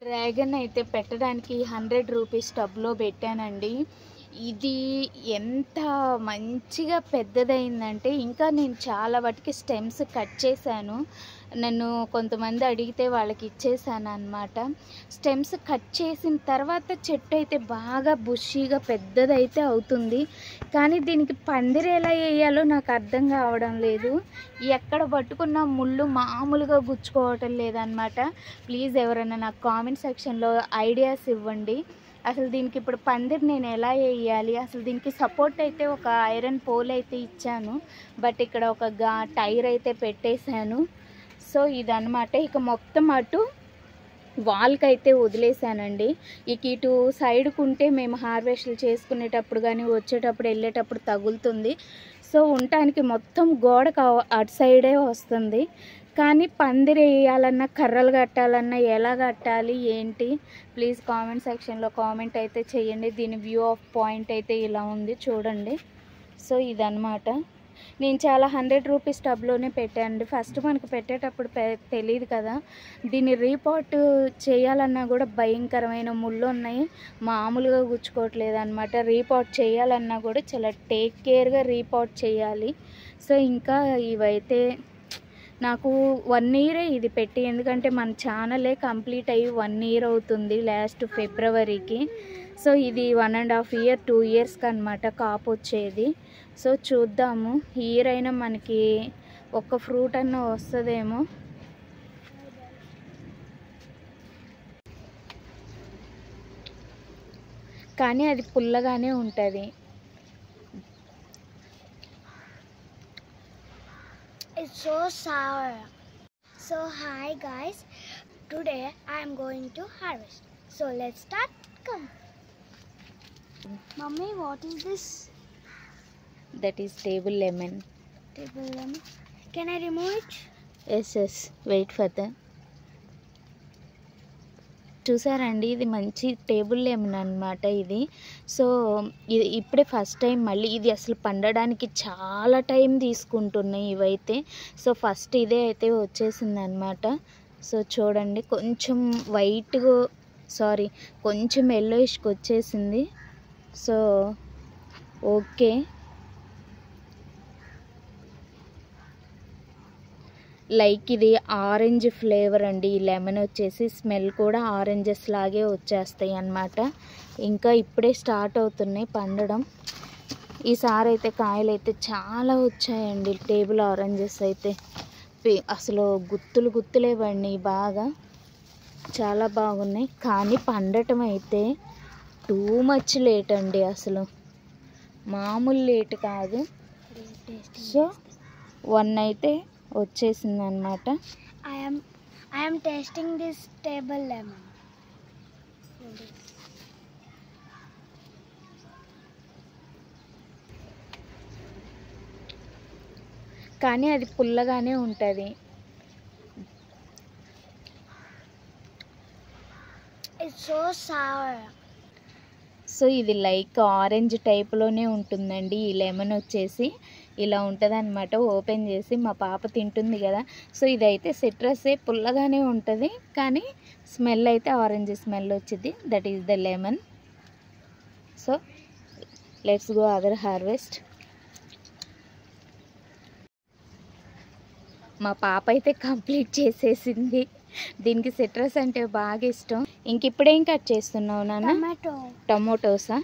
Dragon అయితే పెట్టడానికి 100 rupees టబ్లో పెట్టానండి. ఇది ఎంత మంచిగా పెద్దదైందంటే ఇంకా నేను చాలా వాటికి స్టెమ్స్ కట్ చేశాను. నన్ను కొంతమంది అడిగితే వాళ్ళకి ఇచ్చేసాను అన్నమాట. స్టెమ్స్ కట్ చేసిన తర్వాత చెట్టు అయితే బాగా బుషీగా పెద్దదైతే అవుతుంది. కానీ దీనికి పందిరి ఎలా వేయాలో నాకు అర్థం కావడం లేదు. ఎక్కడ పట్టుకున్న ముళ్ళు మామూలుగా గుచ్చుకోవటం లేదనమాట. ప్లీజ్ ఎవరైనా నాకు కామెంట్ సెక్షన్లో ఐడియాస్ ఇవ్వండి. అసలు దీనికి ఇప్పుడు పందిరి నేను ఎలా వేయాలి? అసలు దీనికి సపోర్ట్ అయితే ఒక ఐరన్ పోల్ అయితే ఇచ్చాను, బట్ ఇక్కడ ఒక టైర్ అయితే పెట్టేశాను. సో ఇదన్నమాట. ఇక మొత్తం అటు వాల్కి అయితే వదిలేసానండి. ఇక ఇటు సైడ్కు ఉంటే మేము హార్వెస్ట్లు చేసుకునేటప్పుడు కానీ వచ్చేటప్పుడు వెళ్ళేటప్పుడు తగులుతుంది. సో ఉండటానికి మొత్తం గోడకు అటు సైడే వస్తుంది. కానీ పందిరి వేయాలన్నా కర్రలు కట్టాలన్నా ఎలా కట్టాలి ఏంటి ప్లీజ్ కామెంట్ సెక్షన్లో కామెంట్ అయితే చేయండి. దీని వ్యూ ఆఫ్ పాయింట్ అయితే ఇలా ఉంది చూడండి. సో ఇదన్నమాట. నేను చాలా 100 రూపీస్ టబ్లోనే పెట్టానండి. ఫస్ట్ మనకు పెట్టేటప్పుడు తెలియదు కదా. దీన్ని రీపాట్ చేయాలన్నా కూడా భయంకరమైన ముళ్ళు ఉన్నాయి, మామూలుగా గుచ్చుకోవట్లేదు అనమాట. రీపాట్ చేయాలన్నా కూడా చాలా టేక్ కేర్గా రీపాట్ చేయాలి. సో ఇంకా ఇవైతే నాకు 1 ఇయరే ఇది పెట్టి, ఎందుకంటే మన ఛానలే కంప్లీట్ అయ్యి 1 ఇయర్ అవుతుంది లాస్ట్ ఫిబ్రవరికి. సో ఇది 1.5 ఇయర్ 2 ఇయర్స్కి అనమాట కాపు వచ్చేది. సో చూద్దాము ఈ ఇయర్ అయినా మనకి ఒక్క ఫ్రూట్ అన్న వస్తుందేమో. కానీ అది పుల్లగానే ఉంటుంది. It's so sour. So hi guys, today I am going to harvest. So let's start. Come. Mummy, what is this? That is table lemon. Table lemon. Can I remove it? Yes. Wait for that. చూసారండి, ఇది మంచి table lemon అనమాట ఇది. So ఇది ఇప్పుడే first time. మళ్ళీ ఇది అసలు పండడానికి చాలా టైం తీసుకుంటున్నాయి ఇవైతే. సో ఫస్ట్ ఇదే అయితే వచ్చేసింది అనమాట. సో చూడండి, కొంచెం వైట్గా కొంచెం ఎల్లోయిష్కి వచ్చేసింది. So okay. లైక్ ఇది ఆరెంజ్ ఫ్లేవర్ అండి. ఈ లెమన్ వచ్చేసి స్మెల్ కూడా ఆరెంజెస్ లాగే వచ్చేస్తాయి అన్నమాట. ఇంకా ఇప్పుడే స్టార్ట్ అవుతున్నాయి పండడం. ఈసారి అయితే కాయలు అయితే చాలా వచ్చాయండి. టేబుల్ ఆరెంజెస్ అయితే అసలు గుత్తులే పడినాయి, బాగా చాలా బాగున్నాయి. కానీ పండటం అయితే టూ మచ్ లేట్ అండి, అసలు మామూలు లేట్ కాదు. సో 1 అయితే వచ్చేసింది అనమాట. I am tasting this table lemon. కానీ అది పుల్లగానే ఉంటుంది. It's so sour. సో ఇది లైక్ ఆరెంజ్ టైప్లోనే ఉంటుందండి. ఈ లెమన్ వచ్చేసి ఇలా ఉంటుంది అనమాట. ఓపెన్ చేసి మా పాప తింటుంది కదా. సో ఇదైతే సిట్రసే, పుల్లగానే ఉంటుంది కానీ స్మెల్ అయితే ఆరెంజ్ స్మెల్ వచ్చింది. That is the lemon. So let's go other harvest. మా పాప అయితే కంప్లీట్ చేసేసింది. దీనికి సిట్రస్ అంటే బాగా ఇష్టం. ఇంక ఇప్పుడేం కట్ చేస్తున్నావు నాన్న? టమోటోసా?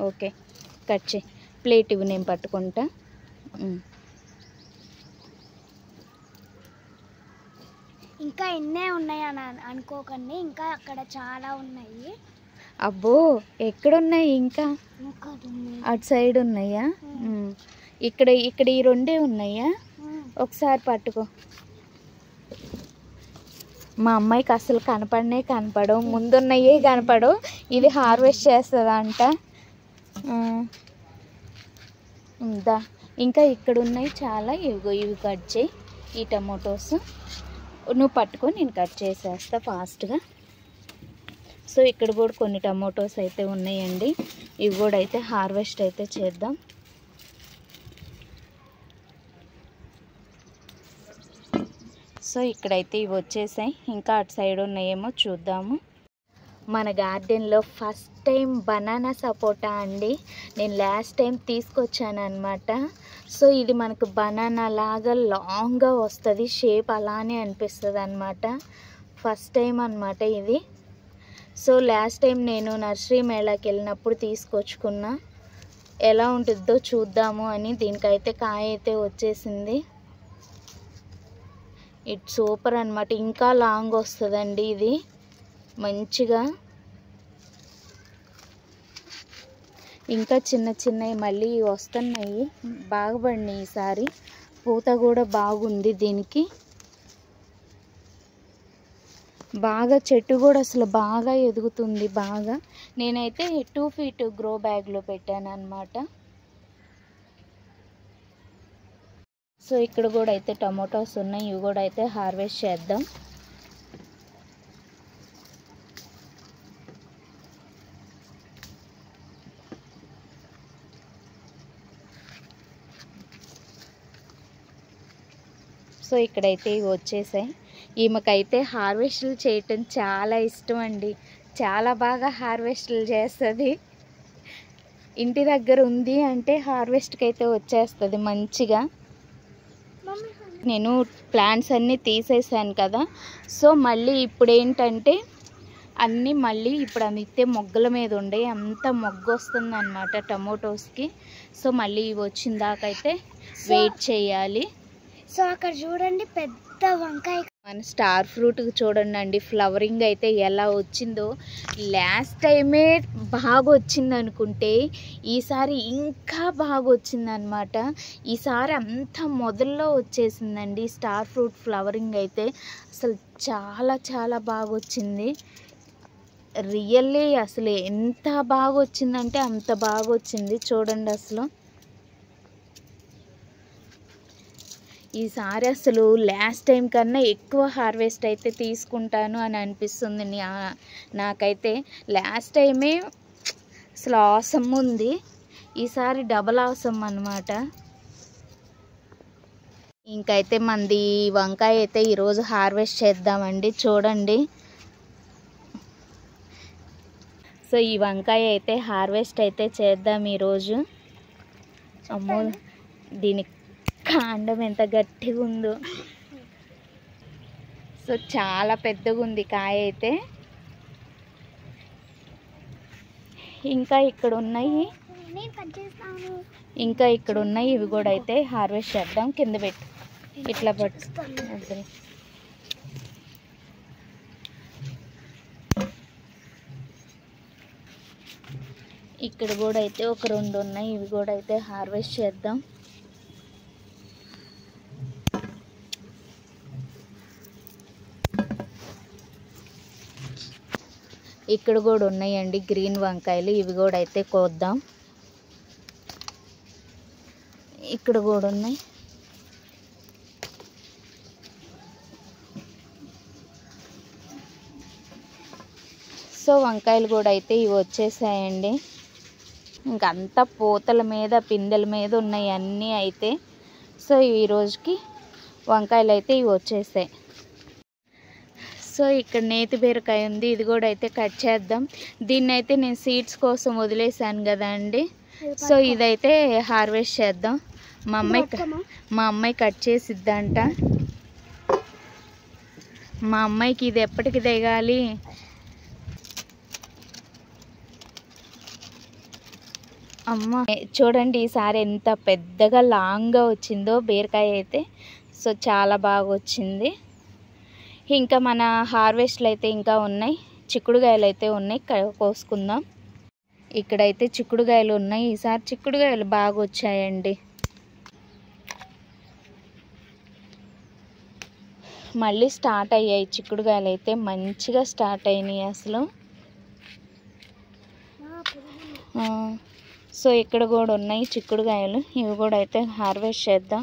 ఓకే, కట్ చేయి. ప్లేట్ ఇవి, నేను పట్టుకుంటా. ఇంకా ఎన్నే ఉన్నాయి అని అనుకోకండి, ఇంకా అక్కడ చాలా ఉన్నాయి. అబ్బో, ఎక్కడున్నాయి? ఇంకా అటు సైడ్ ఉన్నాయా? ఇక్కడ ఈ 2 ఉన్నాయా? ఒకసారి పట్టుకో. మా అమ్మాయికి అసలు కనపడవు, ముందున్నయే కనపడవు. ఇది హార్వెస్ట్ చేస్తుందంట. ఇంకా ఇక్కడ ఉన్నాయి చాలా. ఇవి కట్ చేయి. ఈ టమోటోస్ నువ్వు పట్టుకో, నేను కట్ చేసేస్తా ఫాస్ట్గా. సో ఇక్కడ కూడా కొన్ని టమోటోస్ అయితే ఉన్నాయండి. ఇవి కూడా అయితే హార్వెస్ట్ అయితే చేద్దాం. సో ఇక్కడైతే ఇవి వచ్చేసాయి. ఇంకా అటు సైడ్ ఉన్నాయేమో చూద్దాము. మన గార్డెన్లో ఫస్ట్ టైం బనానా సపోటా అండి. నేను లాస్ట్ టైం తీసుకొచ్చాను అనమాట. సో ఇది మనకు బనానా లాగా లాంగ్గా వస్తుంది, షేప్ అలానే అనిపిస్తుంది అనమాట. ఫస్ట్ టైం అనమాట ఇది. సో లాస్ట్ టైం నేను నర్సరీ మేళాకి వెళ్ళినప్పుడు తీసుకొచ్చుకున్నా. ఎలా ఉంటుందో చూద్దాము అని. దీనికైతే కాయ అయితే వచ్చేసింది. ఇట్ సూపర్ అనమాట. ఇంకా లాంగ్ వస్తుందండి ఇది మంచిగా. ఇంకా చిన్న చిన్నవి మళ్ళీ వస్తున్నాయి, బాగా పడినాయి ఈసారి. పూత కూడా బాగుంది దీనికి. బాగా చెట్టు కూడా అసలు బాగా ఎదుగుతుంది బాగా. నేనైతే 2 feet గ్రో బ్యాగ్లో పెట్టాను అనమాట. సో ఇక్కడ కూడా అయితే టమోటాస్ ఉన్నాయి. ఇవి కూడా అయితే హార్వెస్ట్ చేద్దాం. సో ఇక్కడైతే ఇవి వచ్చేసాయి. ఈమెకైతే హార్వెస్ట్లు చేయటం చాలా ఇష్టం అండి. చాలా బాగా హార్వెస్ట్లు చేస్తుంది. ఇంటి దగ్గర ఉంది అంటే హార్వెస్ట్కి అయితే వచ్చేస్తుంది మంచిగా. నేను ప్లాంట్స్ అన్నీ తీసేసాను కదా. సో మళ్ళీ ఇప్పుడు ఏంటంటే అన్నీ మళ్ళీ ఇప్పుడు అంతే మొగ్గల మీద ఉండే అంత మొగ్గు వస్తుంది అనమాట టమోటోస్కి. సో మళ్ళీ ఇవి వచ్చిన దాకా అయితే వెయిట్ చేయాలి. సో అక్కడ చూడండి పెద్ద వంకాయ. మన స్టార్ ఫ్రూట్ చూడండి అండి, ఫ్లవరింగ్ అయితే ఎలా వచ్చిందో. లాస్ట్ టైమే బాగా వచ్చింది అనుకుంటే ఈసారి ఇంకా బాగా వచ్చింది అనమాట. ఈసారి అంతా మొదల్లో వచ్చేసిందండి స్టార్ ఫ్రూట్ ఫ్లవరింగ్ అయితే. అసలు చాలా చాలా బాగా వచ్చింది. రియల్లీ అసలు ఎంత బాగా వచ్చిందంటే అంత బాగా వచ్చింది చూడండి. అసలు ఈసారి అసలు లాస్ట్ టైం కన్నా ఎక్కువ హార్వెస్ట్ అయితే తీసుకుంటాను అని అనిపిస్తుంది నాకైతే. లాస్ట్ టైమే అసలు ఆసమ్ ఉంది, ఈసారి డబల్ ఆసమ్ అన్నమాట. ఇంకైతే మంది వంకాయ అయితే ఈరోజు హార్వెస్ట్ చేద్దామండి. చూడండి. సో ఈ వంకాయ అయితే హార్వెస్ట్ అయితే చేద్దాం ఈరోజు. అమ్మో దీనికి కాండం ఎంత గట్టిగా ఉందో. సో చాలా పెద్దగా ఉంది కాయ అయితే. ఇంకా ఇక్కడ ఉన్నాయి, ఇవి కూడా అయితే హార్వెస్ట్ చేద్దాం. కింద పెట్టు, ఇట్లా పట్టు. ఇక్కడ కూడా అయితే ఒక 2 ఉన్నాయి, ఇవి కూడా అయితే హార్వెస్ట్ చేద్దాం. ఇక్కడ కూడా ఉన్నాయండి గ్రీన్ వంకాయలు, ఇవి కూడా అయితే కోద్దాం. ఇక్కడ కూడా ఉన్నాయి. సో వంకాయలు కూడా అయితే ఇవి వచ్చేసాయండి. ఇంకంతా పూతల మీద పిందెల మీద ఉన్నాయి అన్నీ అయితే. సో ఈ రోజుకి వంకాయలు అయితే ఇవి వచ్చేసాయి. సో ఇక్కడ నేతి బీరకాయ ఉంది, ఇది కూడా అయితే కట్ చేద్దాం. దీన్ని అయితే నేను సీడ్స్ కోసం వదిలేసాను కదా అండి. సో ఇదైతే హార్వెస్ట్ చేద్దాం. మా అమ్మాయి కట్ చేసిద్దంట. మా అమ్మాయికి ఇది ఎప్పటికి దిగాలి. అమ్మ చూడండి ఈసారి ఎంత పెద్దగా లాంగ్గా వచ్చిందో బీరకాయ అయితే. సో చాలా బాగా వచ్చింది. ఇంకా మన హార్వెస్ట్లు అయితే ఇంకా ఉన్నాయి. చిక్కుడుకాయలు అయితే ఉన్నాయి, కోసుకుందాం. ఇక్కడైతే చిక్కుడుకాయలు ఉన్నాయి. ఈసారి చిక్కుడుకాయలు బాగా వచ్చాయండి. మళ్ళీ స్టార్ట్ అయ్యాయి చిక్కుడుకాయలు అయితే, మంచిగా స్టార్ట్ అయినాయి అసలు. సో ఇక్కడ కూడా ఉన్నాయి చిక్కుడుకాయలు, ఇవి కూడా అయితే హార్వెస్ట్ చేద్దాం.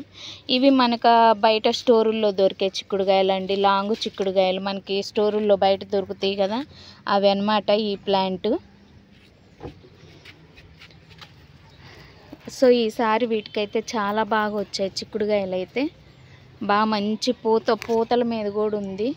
ఇవి మనకు బయట స్టోరుల్లో దొరికే చిక్కుడుకాయలు అండి, లాంగ్ చిక్కుడుకాయలు మనకి స్టోరుల్లో బయట దొరుకుతాయి కదా, అవి అన్నమాట ఈ ప్లాంట్. సో ఈసారి వీటికైతే చాలా బాగా వచ్చాయి చిక్కుడుకాయలు అయితే. బాగా మంచి పూతల మీద కూడా ఉంది.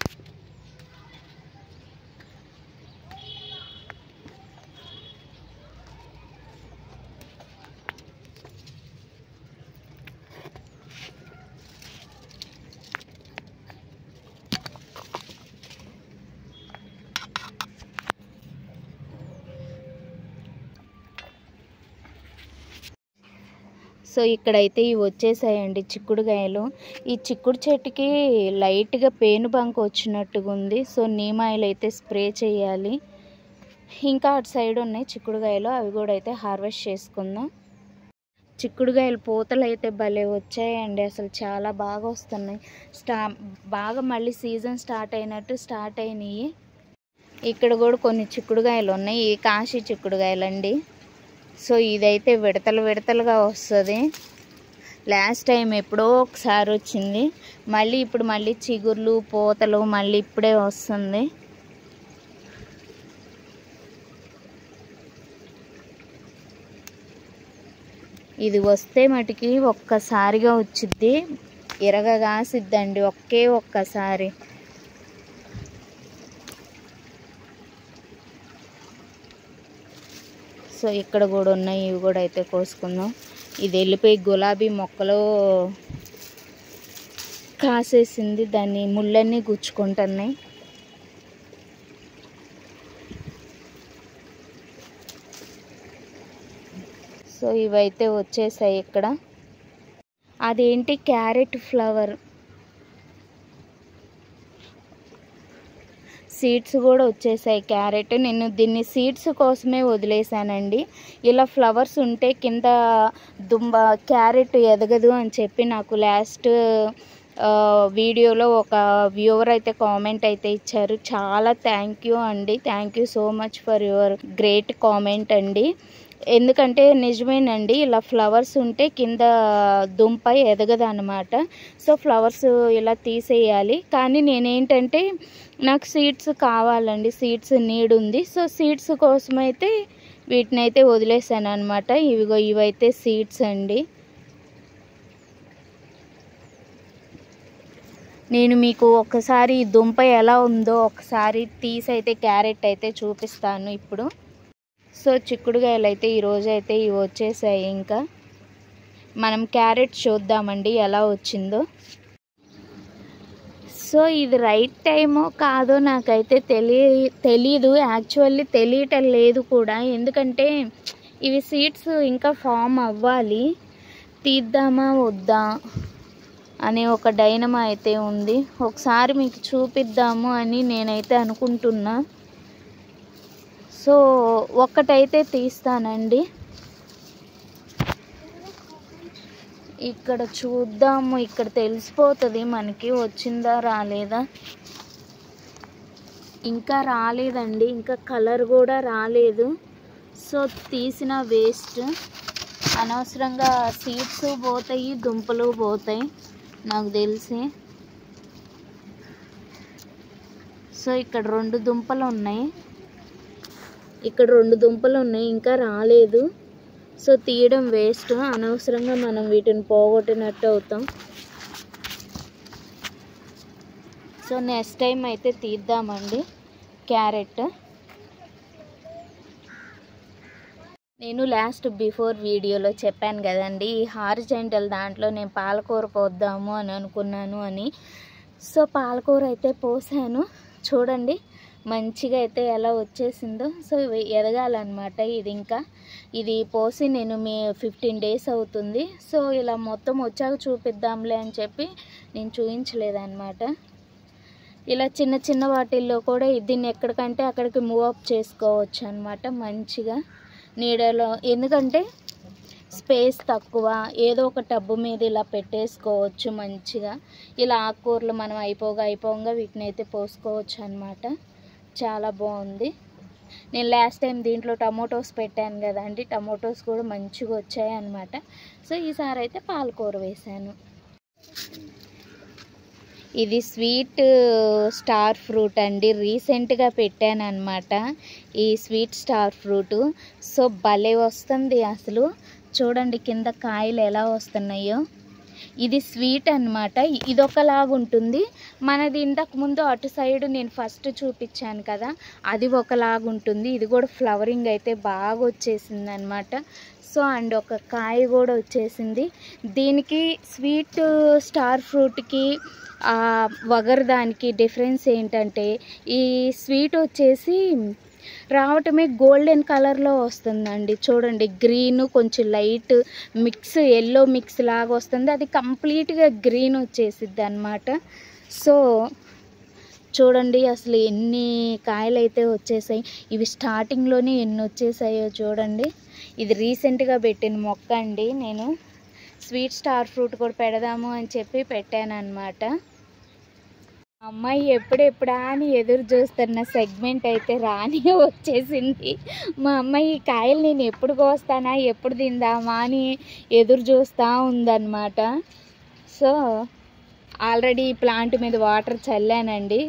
సో ఇక్కడైతే ఇవి వచ్చేసాయండి చిక్కుడుకాయలు. ఈ చిక్కుడు చెట్టుకి లైట్గా పేను బంక వచ్చినట్టుగా ఉంది. సో నీమ్ ఆయిల్ అయితే స్ప్రే చేయాలి. ఇంకా అటు సైడ్ ఉన్నాయి చిక్కుడుకాయలు, అవి కూడా అయితే హార్వెస్ట్ చేసుకుందాం. చిక్కుడుకాయలు పూతలు అయితే భలే వచ్చాయండి, అసలు చాలా బాగా వస్తున్నాయి. బాగా మళ్ళీ సీజన్ స్టార్ట్ అయినాయి. ఇక్కడ కూడా కొన్ని చిక్కుడుకాయలు ఉన్నాయి, ఈ కాశీ చిక్కుడుకాయలండి. సో ఇదైతే విడతలుగా వస్తుంది. లాస్ట్ టైం ఎప్పుడో ఒకసారి వచ్చింది, ఇప్పుడు మళ్ళీ చిగుర్లు పూతలు మళ్ళీ ఇప్పుడే వస్తుంది. ఇది వస్తే మటుకి ఒక్కసారిగా వచ్చిద్ది, ఇరగగాసిద్దండి ఒక్కసారి. సో ఇక్కడ కూడా ఉన్నాయి, ఇవి కూడా అయితే కోసుకుందాం. ఇది వెళ్ళిపోయి గులాబీ మొక్కలు కాసేసింది, దాన్ని ముళ్ళన్నీ గుచ్చుకుంటున్నాయి. సో ఇవైతే వచ్చేసాయి. ఇక్కడ అదేంటి క్యారెట్ ఫ్లవర్ సీడ్స్ కూడా వచ్చేసాయి. క్యారెట్ నేను దీన్ని సీడ్స్ కోసమే వదిలేసానండి. ఇలా ఫ్లవర్స్ ఉంటే కింద క్యారెట్ ఎదగదు అని చెప్పి నాకు లాస్ట్ వీడియోలో ఒక వ్యూవర్ అయితే కామెంట్ అయితే ఇచ్చారు. చాలా థ్యాంక్ యూ అండి, thank you so much for your great comment అండి. ఎందుకంటే నిజమేనండి, ఇలా ఫ్లవర్స్ ఉంటే కింద దుంప ఎదగదు అన్నమాట. సో ఫ్లవర్స్ ఇలా తీసేయాలి. కానీ నేనేంటంటే నాకు సీడ్స్ కావాలండి, సీడ్స్ నీడ్ ఉంది. సో సీడ్స్ కోసం అయితే వీటిని అయితే వదిలేసాను అనమాట. ఇవైతే సీడ్స్ అండి. నేను మీకు ఒకసారి దుంప ఎలా ఉందో ఒకసారి తీసైతే క్యారెట్ అయితే చూపిస్తాను ఇప్పుడు. సో చిక్కుడుకాయలు అయితే ఈరోజు అయితే ఇవి వచ్చేసాయి. ఇంకా మనం క్యారెట్ చూద్దామండి ఎలా వచ్చిందో. సో ఇది రైట్ టైమో కాదో నాకైతే తెలీదు, యాక్చువల్లీ తెలియటం లేదు కూడా. ఎందుకంటే ఇవి సీడ్స్ ఇంకా ఫామ్ అవ్వాలి, తీద్దామా వద్దా అనే ఒక డైనమా అయితే ఉంది. ఒకసారి మీకు చూపిద్దాము అని నేనైతే అనుకుంటున్నా. సో ఒక్కటైతే తీస్తానండి. ఇక్కడ చూద్దాము, ఇక్కడ తెలిసిపోతుంది మనకి వచ్చిందా రాలేదా. ఇంకా రాలేదండి, ఇంకా కలర్ కూడా రాలేదు. సో తీసిన వేస్ట్, అనవసరంగా సీడ్స్ పోతాయి, దుంపలు పోతాయి నాకు తెలిసి. సో ఇక్కడ రెండు దుంపలు ఉన్నాయి, ఇంకా రాలేదు. సో తీయడం వేస్ట్, అనవసరంగా మనం వీటిని పోగొట్టినట్టు అవుతాం. సో నెక్స్ట్ టైం అయితే తీద్దామండి క్యారెట్. నేను లాస్ట్ బిఫోర్ వీడియోలో చెప్పాను కదండి, ఈ హారిజాంటల్ దాంట్లో నేను పాలకూర పోద్దాము అని అనుకున్నాను అని. సో పాలకూర అయితే పోసాను, చూడండి మంచిగా అయితే ఎలా వచ్చేసిందో. సో ఎదగాలన్నమాట ఇది పోసి నేను 15 days అవుతుంది. సో ఇలా మొత్తం వచ్చాక చూపిద్దాంలే అని చెప్పి నేను చూపించలేదన్నమాట. ఇలా చిన్న చిన్న వాటిల్లో కూడా దీన్ని ఎక్కడికంటే అక్కడికి మూవ్ అప్ చేసుకోవచ్చు అన్నమాట మంచిగా నీడలో. ఎందుకంటే స్పేస్ తక్కువ, ఏదో ఒక టబ్బు మీద ఇలా పెట్టేసుకోవచ్చు మంచిగా. ఇలా ఆకుకూరలు మనం అయిపోగా వీటిని అయితే పోసుకోవచ్చు అన్నమాట. చాలా బాగుంది. నేను లాస్ట్ టైం దీంట్లో టమోటోస్ పెట్టాను కదండి, టమోటోస్ కూడా మంచిగా వచ్చాయి అన్నమాట. సో ఈసారి అయితే పాలకూర వేసాను. ఇది స్వీట్ స్టార్ ఫ్రూట్ అండి, రీసెంట్గా పెట్టాను అన్నమాట ఈ స్వీట్ స్టార్ ఫ్రూట్. సో భలే వస్తుంది అసలు, చూడండి కింద కాయలు ఎలా వస్తున్నాయో. ఇది స్వీట్ అన్నమాట. ఇది ఒకలాగా ఉంటుంది. మనది ఇంతకు ముందు అటు సైడ్ నేను ఫస్ట్ చూపించాను కదా, అది ఒకలాగా ఉంటుంది. ఇది కూడా ఫ్లవరింగ్ అయితే బాగా వచ్చేసింది అనమాట. సో అండ్ ఒక కాయ కూడా వచ్చేసింది. దీనికి స్వీట్ స్టార్ ఫ్రూట్కి వగర్ దానికి డిఫరెన్స్ ఏంటంటే, ఈ స్వీట్ వచ్చేసి రావటమే గోల్డెన్ కలర్లో వస్తుందండి. చూడండి, గ్రీన్ కొంచెం లైట్ మిక్స్, ఎల్లో మిక్స్ లాగా వస్తుంది. అది కంప్లీట్గా గ్రీన్ వచ్చేసిద్ది అనమాట. సో చూడండి అసలు ఎన్ని కాయలు అయితే వచ్చేసాయి. ఇవి స్టార్టింగ్లోనే ఎన్ని వచ్చేసాయో చూడండి. ఇది రీసెంట్గా పెట్టిన మొక్క అండి. నేను స్వీట్ స్టార్ ఫ్రూట్ కూడా పెడదాము అని చెప్పి పెట్టాను అనమాట. అమ్మాయి ఎప్పుడెప్పుడా అని ఎదురు చూస్తున్న సెగ్మెంట్ అయితే రాని వచ్చేసింది. మా అమ్మాయి కాయలు నేను ఎప్పుడు కోస్తానా, ఎప్పుడు తిందామా అని ఎదురు చూస్తూ ఉందన్నమాట. సో ఆల్రెడీ ఈ ప్లాంట్ మీద వాటర్ చల్లానండి.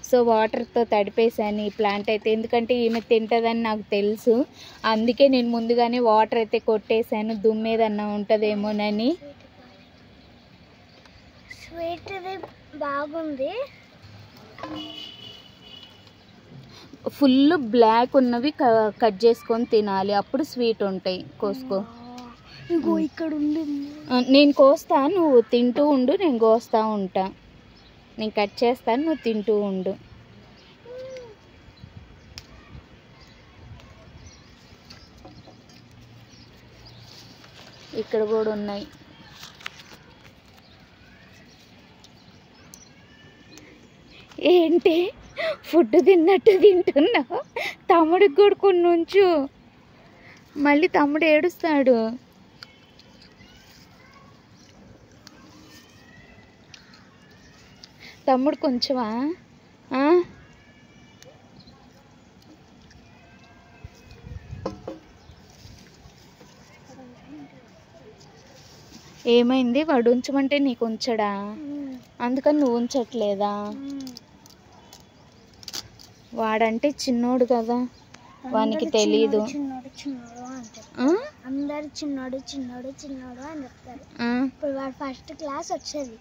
సో వాటర్తో తడిపేశాను ఈ ప్లాంట్ అయితే, ఎందుకంటే ఈమె తింటుందని నాకు తెలుసు. అందుకే నేను ముందుగానే వాటర్ అయితే కొట్టేశాను, దుమ్మేదన్నా ఉంటుందేమోనని. స్వీట్ బాగుంది. ఫుల్ బ్లాక్ ఉన్నవి కట్ చేసుకొని తినాలి, అప్పుడు స్వీట్ ఉంటాయి. కోసుకో. ఇంకో ఇక్కడ ఉంది. నేను కోస్తా, నువ్వు తింటూ ఉండు. నేను కోస్తా ఉంటా. నేను కట్ చేస్తాను, నువ్వు తింటూ ఉండు. ఇక్కడ కూడా ఉన్నాయి. ఏంటి ఫుడ్ తిన్నట్టు తింటున్నావు? తమ్ముడికి కూడా కొన్ని ఉంచు, మళ్ళీ తమ్ముడు ఏడుస్తాడు. తమ్ముడు కొంచెమా? ఏమైంది? వాడు ఉంచమంటే నీకు ఉంచడా? అందుకని నువ్వు ఉంచట్లేదా? వాడంటే చిన్నోడు కదా, వానికి తెలీదు. అందరు చిన్నోడు చిన్నోడు చిన్నోడు అని చెప్తారు. ఇప్పుడు వాడు ఫస్ట్ క్లాస్ వచ్చేది.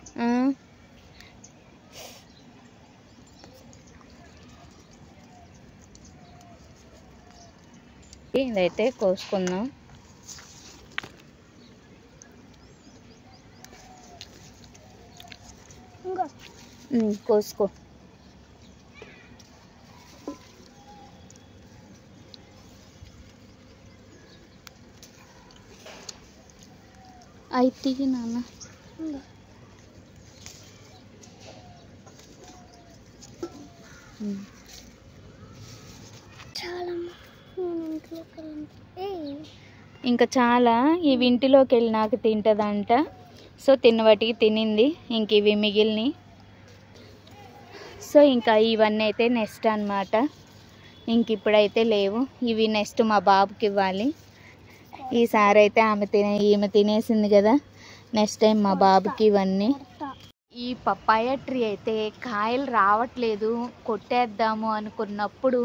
ఇదైతే కోసుకుందాం. కోసుకో. అయితే నాన్న ఇంకా చాలా ఇవి ఇంటిలోకి వెళ్ళి నాకు తింటుందంట. సో తిన్నవాటికి తినింది, ఇంక ఇవి మిగిలినవి. సో ఇంకా ఇవన్నీ అయితే నెక్స్ట్ అన్నమాట. ఇంక ఇప్పుడైతే లేవు, ఇవి నెక్స్ట్ మా బాబుకి ఇవ్వాలి. ఈసారి అయితే ఈమె తినేసింది కదా, నెక్స్ట్ టైం మా బాబుకి ఇవన్నీ. ఈ పప్పాయ ట్రీ అయితే కాయలు రావట్లేదు, కొట్టేద్దాము అనుకున్నప్పుడు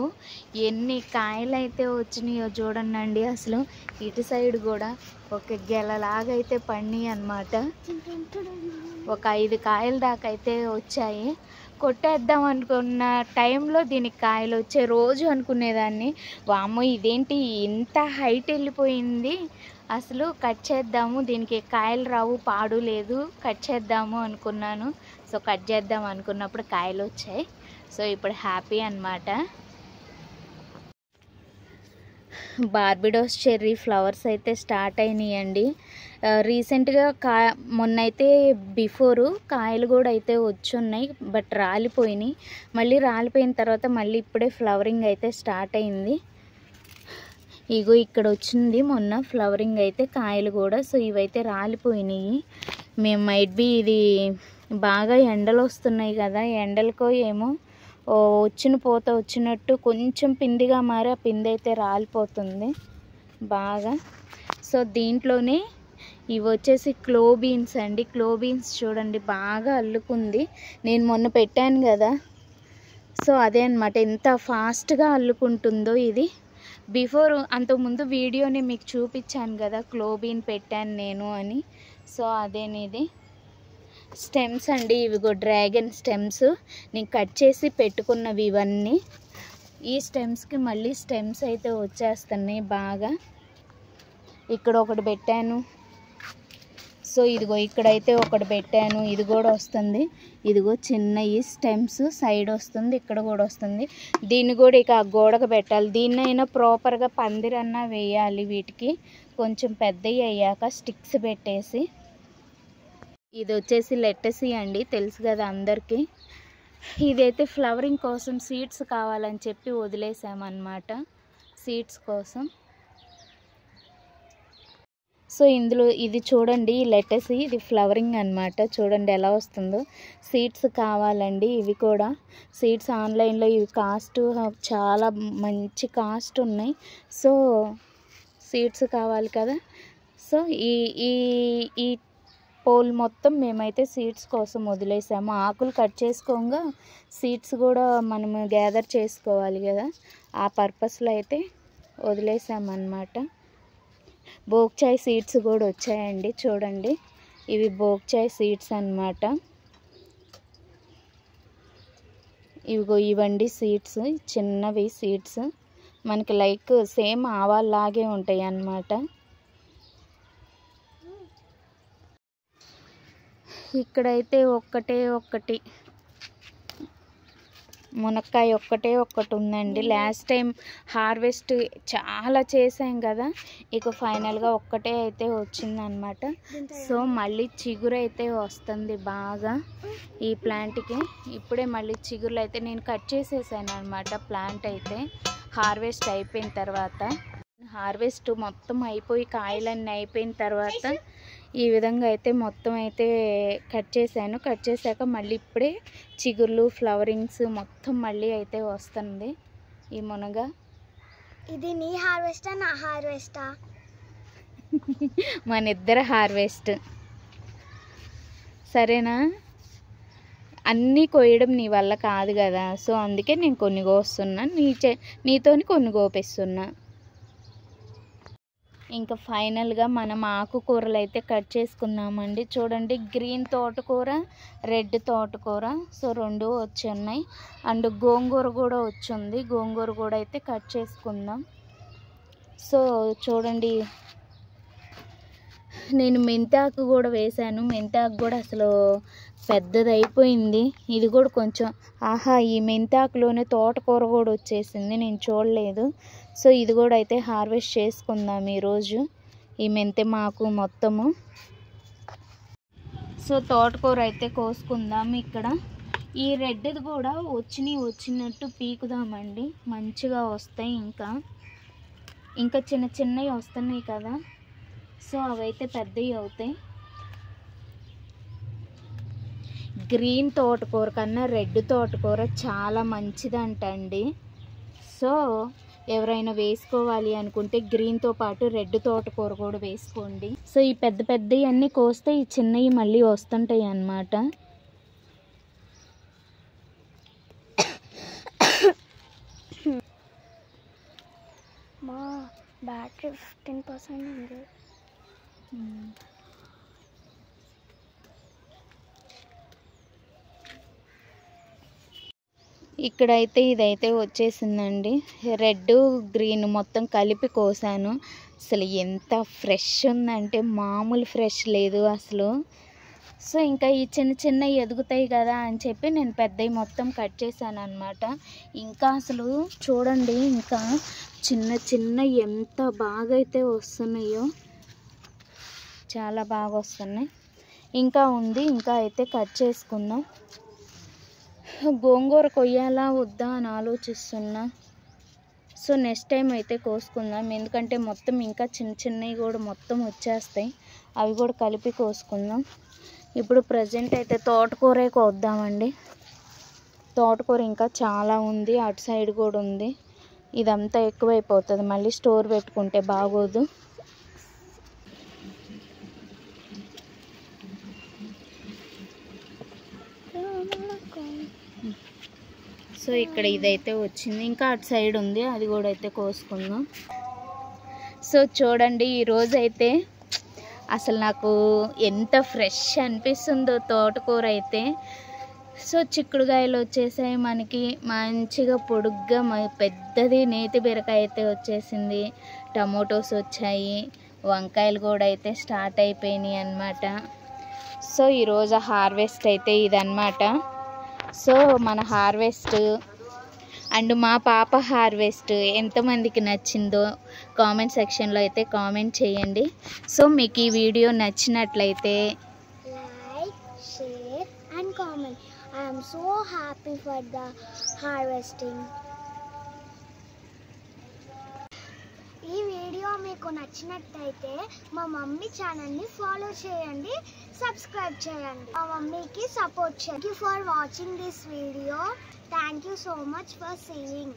ఎన్ని కాయలు అయితే వచ్చినాయో చూడండి. అసలు ఇటు సైడ్ కూడా ఒక గెలలాగైతే పడినాయి అన్నమాట. ఒక 5 కాయల దాకా అయితే వచ్చాయి. కొట్టేద్దాం అనుకున్న టైంలో దీనికి కాయలు వచ్చే రోజు అనుకునేదాన్ని, వామ్మో ఇదేంటి ఇంత హైట్ వెళ్ళిపోయింది, అసలు కట్ చేద్దాము, దీనికి కాయలు రావు, పాడు లేదు, కట్ చేద్దాము అనుకున్నాను. సో కట్ చేద్దాం అనుకున్నప్పుడు కాయలు వచ్చాయి. సో ఇప్పుడు హ్యాపీ అన్నమాట. బార్బిడోస్ చెర్రీ ఫ్లవర్స్ అయితే స్టార్ట్ అయినాయండి. రీసెంట్గా మొన్నైతే బిఫోరు కాయలు కూడా అయితే వచ్చున్నాయి, బట్ రాలిపోయినాయి. మళ్ళీ రాలిపోయిన తర్వాత మళ్ళీ ఇప్పుడే ఫ్లవరింగ్ అయితే స్టార్ట్ అయింది. ఇగో ఇక్కడ వచ్చింది మొన్న ఫ్లవరింగ్ అయితే కాయలు కూడా. సో ఇవైతే రాలిపోయినాయి. మేము మైట్ బి ఇది బాగా ఎండలు వస్తున్నాయి కదా, ఎండలకో ఏమో వచ్చిన పూత వచ్చినట్టు కొంచెం పిందిగా మారి ఆ పిండి అయితే రాలిపోతుంది బాగా. సో దీంట్లోనే ఇవి వచ్చేసి క్లో బీన్స్ అండి. క్లో బీన్స్ చూడండి బాగా అల్లుకుంది. నేను మొన్న పెట్టాను కదా, సో అదే అన్నమాట, ఎంత ఫాస్ట్గా అల్లుకుంటుందో ఇది. బిఫోర్ అంతకుముందు వీడియోని మీకు చూపించాను కదా, క్లో బీన్ పెట్టాను నేను అని. సో అదేనిది స్టెమ్స్ అండి, ఇవిగో డ్రాగన్ స్టెమ్స్ నేను కట్ చేసి పెట్టుకున్నవి ఇవన్నీ. ఈ స్టెమ్స్కి మళ్ళీ స్టెమ్స్ అయితే వచ్చేస్తున్నాయి బాగా. ఇక్కడ ఒకటి పెట్టాను, సో ఇదిగో ఇక్కడైతే ఒకటి పెట్టాను, ఇది కూడా వస్తుంది. ఇదిగో చిన్న ఈ స్టెమ్స్ సైడ్ వస్తుంది, ఇక్కడ కూడా వస్తుంది. దీన్ని కూడా ఇక ఆ గోడకు పెట్టాలి. దీన్నైనా ప్రాపర్గా పందిరన్నా వేయాలి. వీటికి కొంచెం పెద్దవి అయ్యాక స్టిక్స్ పెట్టేసి. ఇది వచ్చేసి లెట్టసి అండి, తెలుసు కదా అందరికీ. ఇదైతే ఫ్లవరింగ్ కోసం సీడ్స్ కావాలని చెప్పి వదిలేసామన్నమాట, సీడ్స్ కోసం. సో ఇందులో ఇది చూడండి, లెట్టసి, ఇది ఫ్లవరింగ్ అన్నమాట. చూడండి ఎలా వస్తుందో. సీడ్స్ కావాలండి, ఇవి కూడా సీడ్స్ ఆన్లైన్లో ఇవి కాస్ట్ చాలా మంచి కాస్ట్ ఉన్నాయి. సో సీడ్స్ కావాలి కదా. సో ఈ పోల్ మొత్తం మేమైతే సీడ్స్ కోసం వదిలేసాము. ఆకులు కట్ చేసుకోగా సీడ్స్ కూడా మనము గ్యాదర్ చేసుకోవాలి కదా, ఆ పర్పస్లో అయితే వదిలేసామన్నమాట. బోక్చాయ్ సీడ్స్ కూడా వచ్చాయండి, చూడండి ఇవి బోక్చాయ్ సీడ్స్ అన్నమాట. ఇవిగో ఇవండి సీడ్స్, చిన్నవి సీడ్స్, మనకి లైక్ సేమ్ ఆవాల్లాగే ఉంటాయి అన్నమాట. ఇక్కడైతే ఒక్కటి మునక్కాయ ఒక్కటి ఉందండి. లాస్ట్ టైం హార్వెస్ట్ చాలా చేసాం కదా, ఇక ఫైనల్గా ఒక్కటే అయితే వచ్చిందనమాట. సో మళ్ళీ చిగురు అయితే వస్తుంది బాగా ఈ ప్లాంట్కి. ఇప్పుడే మళ్ళీ చిగురులు అయితే నేను కట్ చేసేసాను అనమాట. ప్లాంట్ అయితే హార్వెస్ట్ అయిపోయిన తర్వాత, హార్వెస్ట్ మొత్తం అయిపోయి కాయలన్నీ అయిపోయిన తర్వాత ఈ విధంగా అయితే మొత్తం అయితే కట్ చేశాను. కట్ చేశాక మళ్ళీ ఇప్పుడే చిగుర్లు ఫ్లవరింగ్స్ మొత్తం మళ్ళీ అయితే వస్తుంది ఈ మునగ. ఇది నీ హార్వెస్టా నా హార్వెస్టా? మన ఇద్దరు హార్వెస్ట్, సరేనా? అన్నీ కోయడం నీ వల్ల కాదు కదా, సో అందుకే నేను కొన్ని కోస్తున్నా, నీతోని కొన్ని కోపిస్తున్నా. ఇంకా ఫైనల్గా మనం ఆకుకూరలు అయితే కట్ చేసుకుందామండి. చూడండి, గ్రీన్ తోటకూర, రెడ్ తోటకూర, సో రెండు వచ్చి ఉన్నాయి. అండ్ గోంగూర కూడా వచ్చింది, గోంగూర కూడా అయితే కట్ చేసుకుందాం. సో చూడండి, నేను మెంతాకు కూడా వేశాను. మెంతాకు కూడా అసలు పెద్దది అయిపోయింది. ఇది కూడా కొంచెం, ఆహా, ఈ మెంతాకులోనే తోటకూర కూడా వచ్చేసింది, నేను చూడలేదు. సో ఇది కూడా అయితే హార్వెస్ట్ చేసుకుందాం ఈరోజు, ఈ మెంతెమాకు మొత్తము. సో తోటకూర అయితే కోసుకుందాం. ఇక్కడ ఈ రెడ్ది కూడా వచ్చినట్టు పీకుదామండి, మంచిగా వస్తాయి. ఇంకా చిన్న చిన్నవి వస్తున్నాయి కదా, సో అవైతే పెద్దవి అవుతాయి. గ్రీన్ తోటకూర కన్నా రెడ్ తోటకూర చాలా మంచిదంట అండి. సో ఎవరైనా వేసుకోవాలి అనుకుంటే గ్రీన్తో పాటు రెడ్ తోటకూర కూడా వేసుకోండి. సో ఈ పెద్దవి అన్నీ కోస్తే ఈ చిన్నవి మళ్ళీ వస్తుంటాయి అన్నమాట. మా బ్యాటరీ 15% ఉంది. ఇక్కడైతే ఇదైతే వచ్చేసిందండి, రెడ్ గ్రీన్ మొత్తం కలిపి కోసాను. అసలు ఎంత ఫ్రెష్ ఉందంటే మామూలు ఫ్రెష్ లేదు అసలు. సో ఇంకా ఈ చిన్న ఎదుగుతాయి కదా అని చెప్పి నేను పెద్దవి మొత్తం కట్ చేశాను అనమాట. ఇంకా అసలు చూడండి, ఇంకా చిన్న ఎంత బాగా అయితే వస్తున్నాయో, చాలా బాగా వస్తున్నాయి. ఇంకా ఉంది, ఇంకా అయితే కట్ చేసుకుందాం. గోంగూర కొయ్యాలా వద్దా అని ఆలోచిస్తున్నా. సో నెక్స్ట్ టైం అయితే కోసుకుందాం, ఎందుకంటే మొత్తం ఇంకా చిన్నవి కూడా మొత్తం వచ్చేస్తాయి, అవి కూడా కలిపి కోసుకుందాం. ఇప్పుడు ప్రజెంట్ అయితే తోటకూరే కోద్దామండి. తోటకూర ఇంకా చాలా ఉంది, అటు సైడ్ కూడా ఉంది. ఇదంతా ఎక్కువైపోతుంది, మళ్ళీ స్టోర్ పెట్టుకుంటే బాగోదు. సో ఇక్కడ ఇదైతే వచ్చింది, ఇంకా అటు సైడ్ ఉంది, అది కూడా అయితే కోసుకుందాం. సో చూడండి, ఈరోజు అయితే అసలు నాకు ఎంత ఫ్రెష్ అనిపిస్తుందో తోటకూర అయితే. సో చిక్కుడుకాయలు వచ్చేసాయి మనకి మంచిగా పొడుగ్గా పెద్దది నేతి బీరకాయ అయితే వచ్చేసింది. టమోటోస్ వచ్చాయి, వంకాయలు కూడా అయితే స్టార్ట్ అయిపోయినాయి అన్నమాట. సో ఈరోజు హార్వెస్ట్ అయితే ఇదన్నమాట. సో మన హార్వెస్ట్ అండ్ మా పాప హార్వెస్ట్ ఎంతమందికి నచ్చిందో కామెంట్ సెక్షన్లో అయితే కామెంట్ చేయండి. సో మీకు ఈ వీడియో నచ్చినట్లయితే like, share and comment. I am so happy for the harvesting. ఈ వీడియో మీకు నచ్చినట్లయితే మా మమ్మీ ఛానల్ని ఫాలో చేయండి, సబ్స్క్రైబ్ చేయండి, మా మమ్మీకి సపోర్ట్ చేయండి. Thank you for watching this video. Thank you so much for seeing.